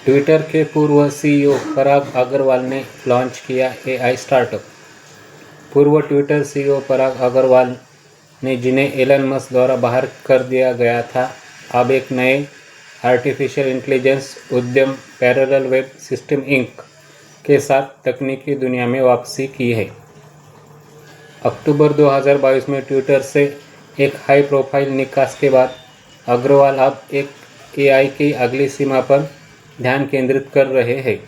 Twitter के पूर्व CEO पराग अग्रवाल ने लॉन्च किया एआई स्टार्टअप। पूर्व ट्विटर सीईओ पराग अग्रवाल ने, जिन्हें एलन मस्क द्वारा बाहर कर दिया गया था, अब एक नए आर्टिफिशियल इंटेलिजेंस उद्यम पैरेलल वेब सिस्टम इंक के साथ तकनीकी दुनिया में वापसी की है। अक्टूबर 2022 में ट्विटर से एक हाई प्रोफाइल निकास के बाद अग्रवाल अब एक एआई की अगली सीमा पर ध्यान केंद्रित कर रहे हैं।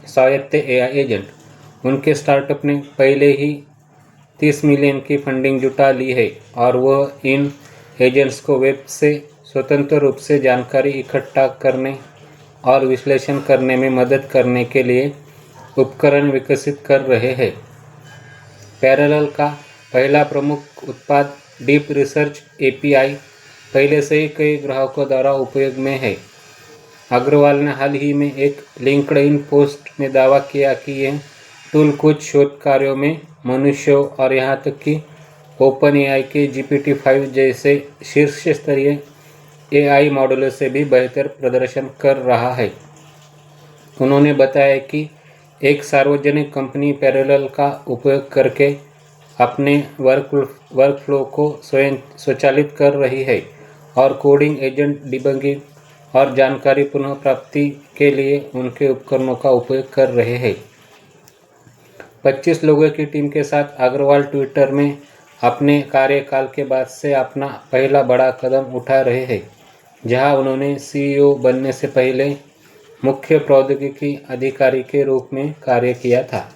स्वायत्त एआई एजेंट। उनके स्टार्टअप ने पहले ही 30 मिलियन की फंडिंग जुटा ली है और वह इन एजेंट्स को वेब से स्वतंत्र रूप से जानकारी इकट्ठा करने और विश्लेषण करने में मदद करने के लिए उपकरण विकसित कर रहे हैं। पैरेलल का पहला प्रमुख उत्पाद डीप रिसर्च एपीआई पहले से ही कई ग्राहकों द्वारा उपयोग में है। अग्रवाल ने हाल ही में एक लिंक्डइन पोस्ट में दावा किया कि यह टूल कुछ शोध कार्यों में मनुष्यों और यहाँ तक कि ओपनएआई के GPT-5 जैसे शीर्ष स्तरीय एआई मॉडलों से भी बेहतर प्रदर्शन कर रहा है। उन्होंने बताया कि एक सार्वजनिक कंपनी पैरेलल का उपयोग करके अपने वर्कफ्लो को स्वचालित कर रही है और कोडिंग एजेंट डिबगिंग और जानकारी पुनः प्राप्ति के लिए उनके उपकरणों का उपयोग कर रहे हैं। 25 लोगों की टीम के साथ अग्रवाल ट्विटर में अपने कार्यकाल के बाद से अपना पहला बड़ा कदम उठा रहे हैं, जहां उन्होंने सीईओ बनने से पहले मुख्य प्रौद्योगिकी अधिकारी के रूप में कार्य किया था।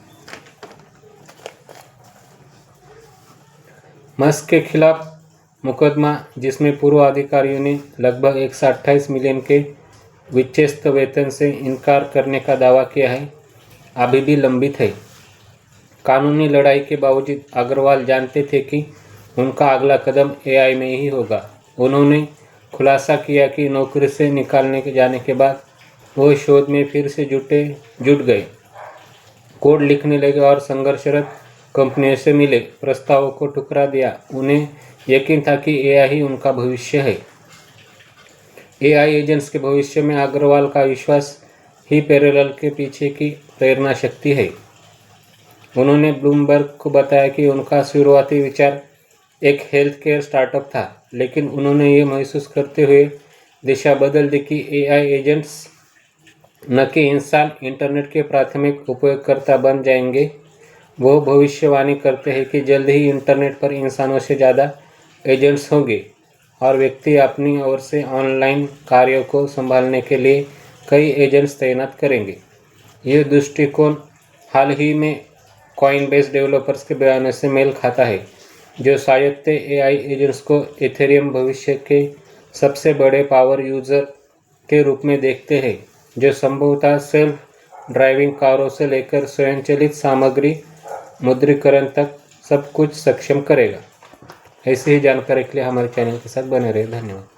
मस्क के खिलाफ मुकदमा, जिसमें पूर्व अधिकारियों ने लगभग 128 मिलियन के विच्छेद वेतन से इनकार करने का दावा किया है, अभी भी लंबित है। कानूनी लड़ाई के बावजूद अग्रवाल जानते थे कि उनका अगला कदम एआई में ही होगा। उन्होंने खुलासा किया कि नौकरी से निकालने के जाने के बाद वो शोध में फिर से जुट गए, कोड लिखने लगे और संघर्षरत कंपनियों से मिले प्रस्तावों को ठुकरा दिया। उन्हें यकीन था कि एआई ही उनका भविष्य है। एआई एजेंट्स के भविष्य में अग्रवाल का विश्वास ही पैरेलल के पीछे की प्रेरणा शक्ति है। उन्होंने ब्लूमबर्ग को बताया कि उनका शुरुआती विचार एक हेल्थ केयर स्टार्टअप था, लेकिन उन्होंने ये महसूस करते हुए दिशा बदल दी कि एआई एजेंट्स न कि इंसान इंटरनेट के प्राथमिक उपयोगकर्ता बन जाएंगे। वो भविष्यवाणी करते हैं कि जल्द ही इंटरनेट पर इंसानों से ज़्यादा एजेंट्स होंगे और व्यक्ति अपनी ओर से ऑनलाइन कार्यों को संभालने के लिए कई एजेंट्स तैनात करेंगे। यह दृष्टिकोण हाल ही में कॉइनबेस डेवलपर्स के बयानों से मेल खाता है, जो स्वायत्त एआई एजेंट्स को इथेरियम भविष्य के सबसे बड़े पावर यूजर के रूप में देखते हैं, जो संभवतः सेल्फ ड्राइविंग कारों से लेकर स्वयंचलित सामग्री मुद्रीकरण तक सब कुछ सक्षम करेगा। ऐसी ही जानकारी के लिए हमारे चैनल के साथ बने रहे। धन्यवाद।